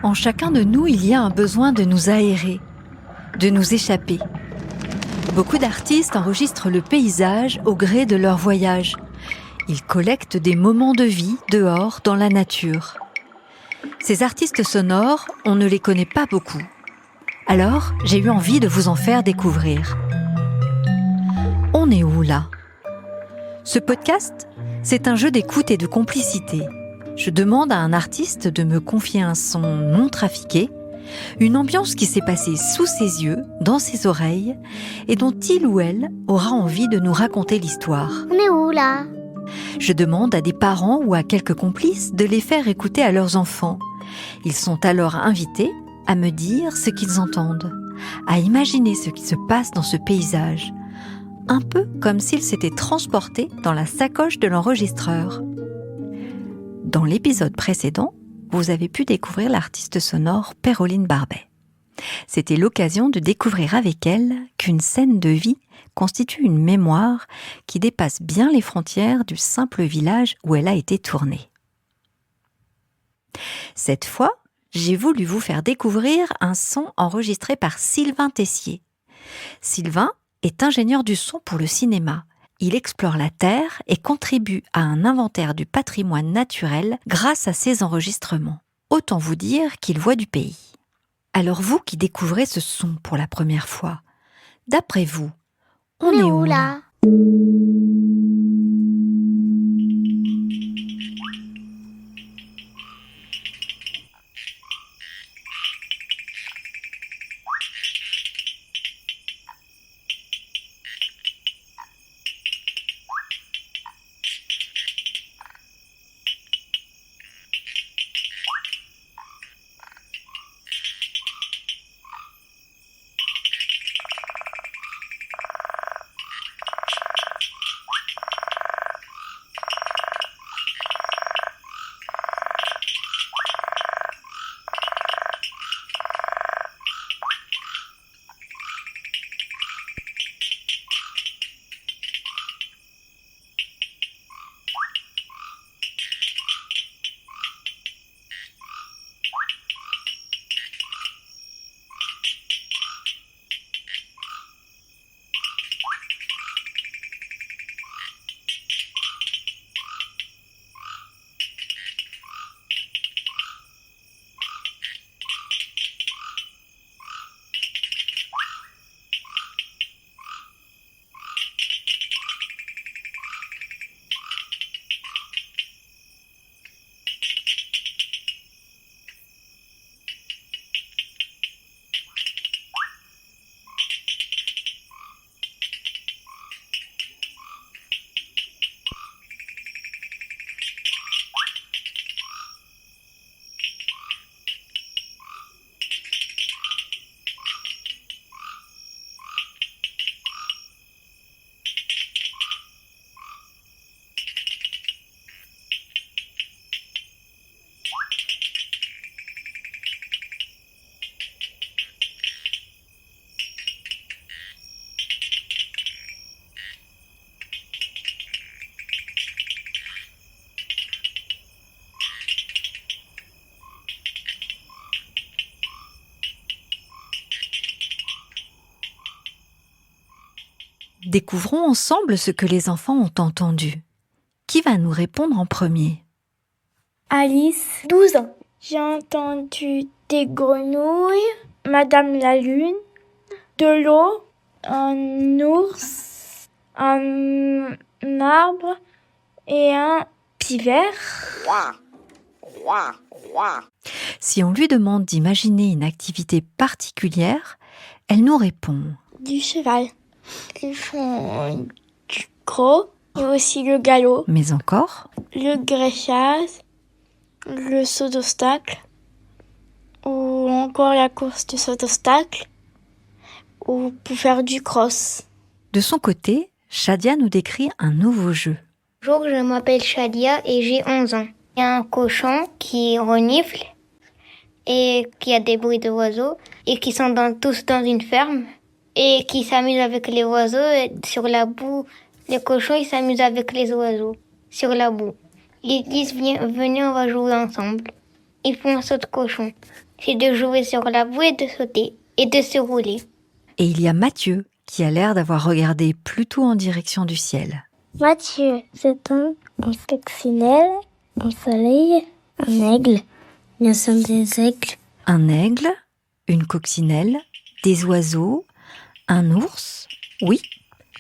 En chacun de nous, il y a un besoin de nous aérer, de nous échapper. Beaucoup d'artistes enregistrent le paysage au gré de leur voyage. Ils collectent des moments de vie dehors, dans la nature. Ces artistes sonores, on ne les connaît pas beaucoup. Alors, j'ai eu envie de vous en faire découvrir. On est où là ? Ce podcast, c'est un jeu d'écoute et de complicité. Je demande à un artiste de me confier un son non trafiqué, une ambiance qui s'est passée sous ses yeux, dans ses oreilles, et dont il ou elle aura envie de nous raconter l'histoire. On est où là ? Je demande à des parents ou à quelques complices de les faire écouter à leurs enfants. Ils sont alors invités à me dire ce qu'ils entendent, à imaginer ce qui se passe dans ce paysage, un peu comme s'ils s'étaient transportés dans la sacoche de l'enregistreur. Dans l'épisode précédent, vous avez pu découvrir l'artiste sonore Péroline Barbet. C'était l'occasion de découvrir avec elle qu'une scène de vie constitue une mémoire qui dépasse bien les frontières du simple village où elle a été tournée. Cette fois, j'ai voulu vous faire découvrir un son enregistré par Sylvain Tessier. Sylvain est ingénieur du son pour le cinéma. Il explore la Terre et contribue à un inventaire du patrimoine naturel grâce à ses enregistrements. Autant vous dire qu'il voit du pays. Alors vous qui découvrez ce son pour la première fois, d'après vous, on est où là ? Découvrons ensemble ce que les enfants ont entendu. Qui va nous répondre en premier ? Alice, 12 ans. J'ai entendu des grenouilles, Madame la Lune, de l'eau, un ours, un arbre et un pivert. Si on lui demande d'imaginer une activité particulière, elle nous répond Du cheval. Ils font du croc et aussi le galop. Mais encore ? Le greffage, le saut d'obstacle, ou encore la course du saut d'obstacle, ou pour faire du cross. De son côté, Shadia nous décrit un nouveau jeu. Bonjour, je m'appelle Shadia et j'ai 11 ans. Il y a un cochon qui renifle et qui a des bruits d'oiseaux et qui sont tous dans une ferme et qui s'amusent avec les oiseaux et sur la boue. Les cochons, ils s'amusent avec les oiseaux sur la boue. Ils disent, venez, on va jouer ensemble. Ils font un saut de cochon. c'est de jouer sur la boue et de sauter et de se rouler. Et il y a Mathieu, qui a l'air d'avoir regardé plutôt en direction du ciel. Mathieu, c'est un coccinelle, un soleil, un aigle. Nous sommes des aigles. Un aigle, une coccinelle, des oiseaux, un ours. Oui,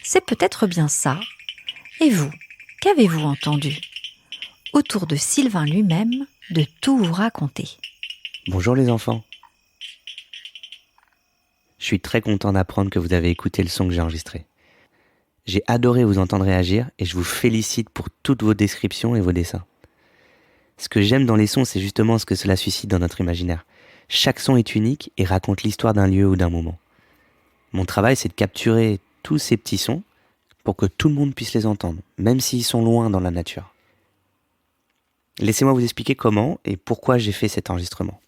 c'est peut-être bien ça. Et vous, qu'avez-vous entendu ? Autour de Sylvain lui-même, de tout vous raconter. Bonjour les enfants. Je suis très content d'apprendre que vous avez écouté le son que j'ai enregistré. J'ai adoré vous entendre réagir et je vous félicite pour toutes vos descriptions et vos dessins. Ce que j'aime dans les sons, c'est justement ce que cela suscite dans notre imaginaire. Chaque son est unique et raconte l'histoire d'un lieu ou d'un moment. Mon travail, c'est de capturer tous ces petits sons pour que tout le monde puisse les entendre, même s'ils sont loin dans la nature. Laissez-moi vous expliquer comment et pourquoi j'ai fait cet enregistrement.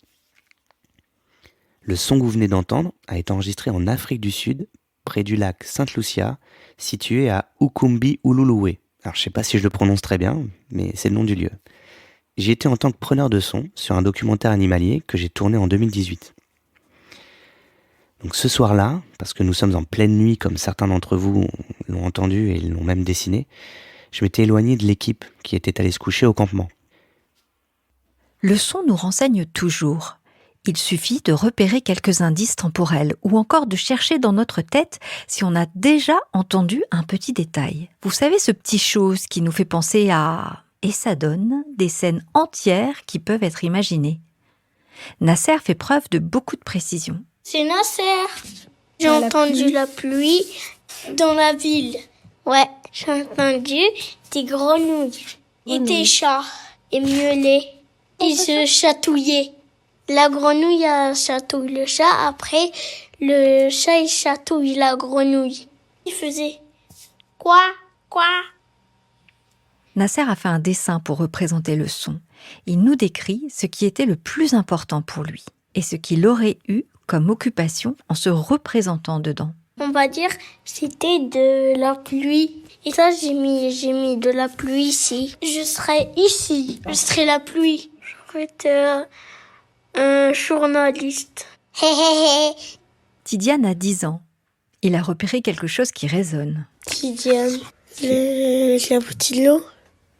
Le son que vous venez d'entendre a été enregistré en Afrique du Sud, près du lac Sainte Lucia, situé à Ukumbi Ululuwe. Alors je sais pas si je le prononce très bien, mais c'est le nom du lieu. J'y étais en tant que preneur de son sur un documentaire animalier que j'ai tourné en 2018. Donc ce soir-là, parce que nous sommes en pleine nuit comme certains d'entre vous l'ont entendu et l'ont même dessiné, je m'étais éloigné de l'équipe qui était allée se coucher au campement. Le son nous renseigne toujours. Il suffit de repérer quelques indices temporels ou encore de chercher dans notre tête si on a déjà entendu un petit détail. Vous savez, ce petit chose qui nous fait penser à... Et ça donne des scènes entières qui peuvent être imaginées. Nasser fait preuve de beaucoup de précision. C'est Nasser. J'ai entendu la pluie dans la ville. Ouais, j'ai entendu des grenouilles et des chats et miaulaient. Ils se chatouillaient. La grenouille chatouille le chat, après le chat il chatouille la grenouille. Il faisait quoi. Nasser a fait un dessin pour représenter le son. Il nous décrit ce qui était le plus important pour lui et ce qu'il aurait eu comme occupation en se représentant dedans. On va dire c'était de la pluie. Et ça j'ai mis de la pluie ici. Je serai ici. Je serai la pluie. Je vais être un journaliste. Tidiane a 10 ans. Il a repéré quelque chose qui résonne. Tidiane, la bouteille de l'eau,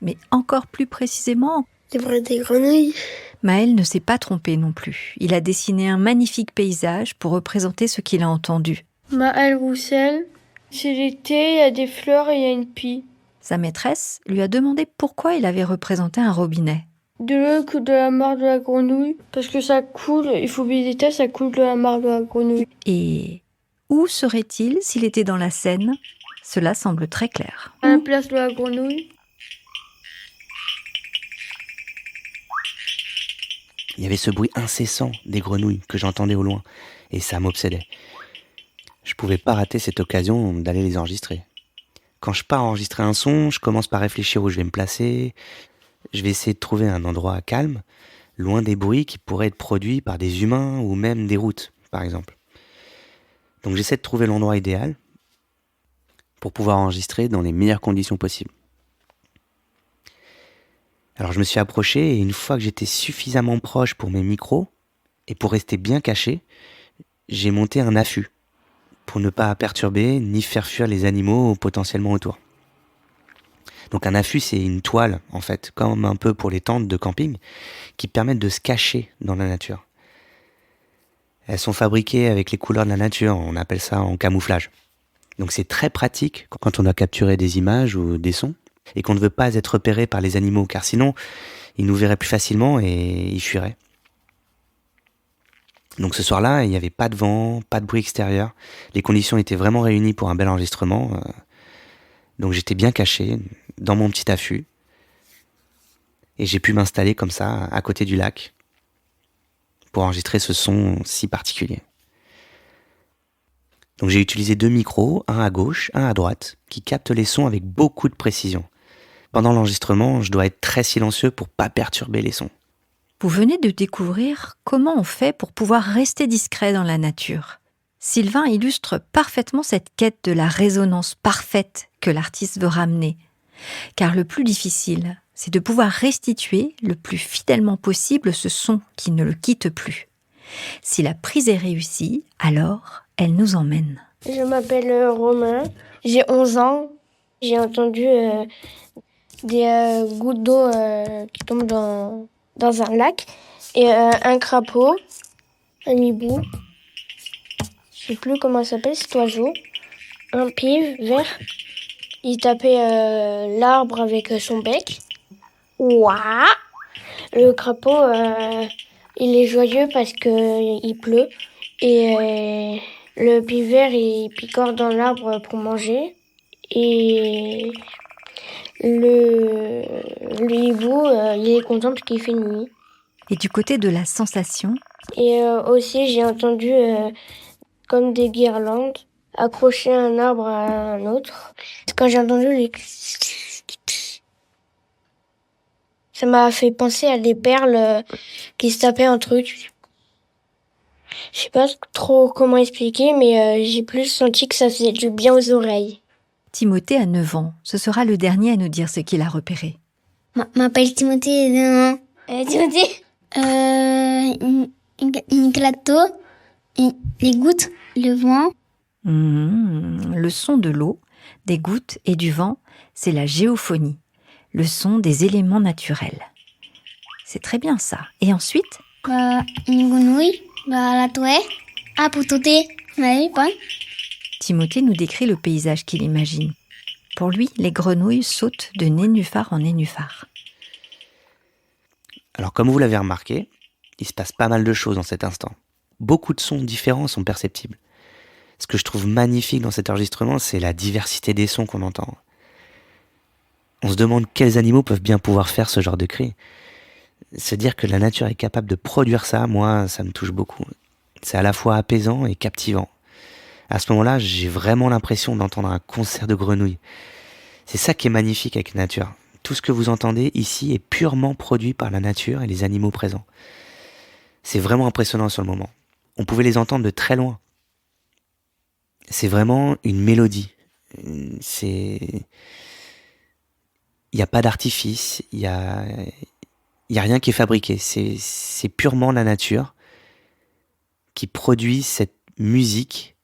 Mais encore plus précisément, les bruits des grenouilles. Maël ne s'est pas trompé non plus. Il a dessiné un magnifique paysage pour représenter ce qu'il a entendu. Maël Roussel, c'est l'été, il y a des fleurs et il y a une pie. Sa maîtresse lui a demandé pourquoi il avait représenté un robinet. De l'eau coule de la mare de la grenouille, parce que ça coule, il faut oublier les détails, ça coule de la mare de la grenouille. Et où serait-il s'il était dans la Seine ? Cela semble très clair. À la place de la grenouille. Il y avait ce bruit incessant des grenouilles que j'entendais au loin, et ça m'obsédait. Je pouvais pas rater cette occasion d'aller les enregistrer. Quand je pars enregistrer un son, je commence par réfléchir où je vais me placer. Je vais essayer de trouver un endroit calme, loin des bruits qui pourraient être produits par des humains ou même des routes, par exemple. Donc j'essaie de trouver l'endroit idéal pour pouvoir enregistrer dans les meilleures conditions possibles. Alors je me suis approché et une fois que j'étais suffisamment proche pour mes micros et pour rester bien caché, j'ai monté un affût pour ne pas perturber ni faire fuir les animaux potentiellement autour. Donc un affût, c'est une toile, en fait, comme un peu pour les tentes de camping, qui permettent de se cacher dans la nature. Elles sont fabriquées avec les couleurs de la nature, on appelle ça en camouflage. Donc c'est très pratique quand on doit capturer des images ou des sons, et qu'on ne veut pas être repéré par les animaux, car sinon, ils nous verraient plus facilement et ils fuiraient. Donc ce soir-là, il n'y avait pas de vent, pas de bruit extérieur, les conditions étaient vraiment réunies pour un bel enregistrement, donc j'étais bien caché dans mon petit affût et j'ai pu m'installer comme ça à côté du lac pour enregistrer ce son si particulier. Donc j'ai utilisé 2 micros, un à gauche, un à droite, qui captent les sons avec beaucoup de précision. Pendant l'enregistrement, je dois être très silencieux pour pas perturber les sons. Vous venez de découvrir comment on fait pour pouvoir rester discret dans la nature. Sylvain illustre parfaitement cette quête de la résonance parfaite que l'artiste veut ramener. Car le plus difficile, c'est de pouvoir restituer le plus fidèlement possible ce son qui ne le quitte plus. Si la prise est réussie, alors elle nous emmène. Je m'appelle Romain, j'ai 11 ans. J'ai entendu des gouttes d'eau qui tombent dans un lac et un crapaud, un hibou, je sais plus comment ça s'appelle cet oiseau, un pive vert. Il tapait l'arbre avec son bec. Ouah! Le crapaud, il est joyeux parce qu'il pleut. Et le pive vert, il picore dans l'arbre pour manger. Et le hibou, il est content parce qu'il fait nuit. Et du côté de la sensation, Et aussi, j'ai entendu comme des guirlandes accrocher un arbre à un autre. Quand j'ai entendu les... Ça m'a fait penser à des perles qui se tapaient entre eux. Je sais pas trop comment expliquer, mais j'ai plus senti que ça faisait du bien aux oreilles. Timothée a 9 ans. Ce sera le dernier à nous dire ce qu'il a repéré. M'appelle Timothée. Timothée une claque d'eau, les gouttes, le vent. Le son de l'eau, des gouttes et du vent, c'est la géophonie, le son des éléments naturels. C'est très bien ça. Et ensuite, Une grenouille, la toile, pour sauter. Oui, bon. Timothée nous décrit le paysage qu'il imagine. Pour lui, les grenouilles sautent de nénuphar en nénuphar. Alors comme vous l'avez remarqué, il se passe pas mal de choses dans cet instant. Beaucoup de sons différents sont perceptibles. Ce que je trouve magnifique dans cet enregistrement, c'est la diversité des sons qu'on entend. On se demande quels animaux peuvent bien pouvoir faire ce genre de cri. Se dire que la nature est capable de produire ça, moi, ça me touche beaucoup. C'est à la fois apaisant et captivant. À ce moment-là, j'ai vraiment l'impression d'entendre un concert de grenouilles. C'est ça qui est magnifique avec la nature. Tout ce que vous entendez ici est purement produit par la nature et les animaux présents. C'est vraiment impressionnant sur le moment. On pouvait les entendre de très loin. C'est vraiment une mélodie. Il n'y a pas d'artifice, il y a rien qui est fabriqué. C'est purement la nature qui produit cette musique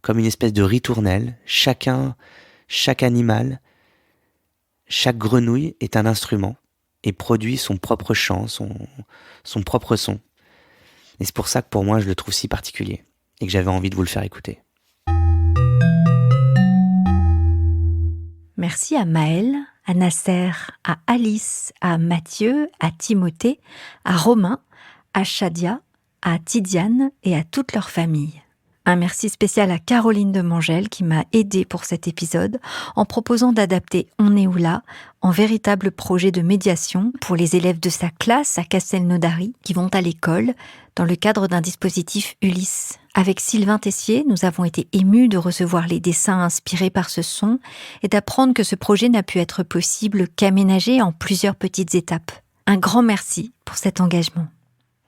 comme une espèce de ritournelle. Chaque animal, chaque grenouille est un instrument et produit son propre chant, son propre son. Et c'est pour ça que pour moi, je le trouve si particulier et que j'avais envie de vous le faire écouter. Merci à Maëlle, à Nasser, à Alice, à Mathieu, à Timothée, à Romain, à Shadia, à Tidiane et à toute leur famille. Un merci spécial à Caroline de Mangel qui m'a aidée pour cet épisode en proposant d'adapter On est où là en véritable projet de médiation pour les élèves de sa classe à Castelnaudary qui vont à l'école dans le cadre d'un dispositif Ulysse. Avec Sylvain Tessier, nous avons été émus de recevoir les dessins inspirés par ce son et d'apprendre que ce projet n'a pu être possible qu'aménagé en plusieurs petites étapes. Un grand merci pour cet engagement.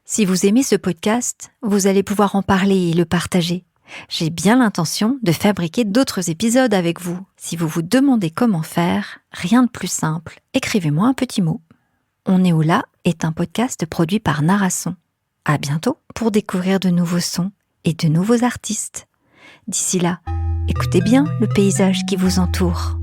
Si vous aimez ce podcast, vous allez pouvoir en parler et le partager. J'ai bien l'intention de fabriquer d'autres épisodes avec vous. Si vous vous demandez comment faire, rien de plus simple, écrivez-moi un petit mot. On est où là est un podcast produit par Narasson. À bientôt pour découvrir de nouveaux sons et de nouveaux artistes. D'ici là, écoutez bien le paysage qui vous entoure.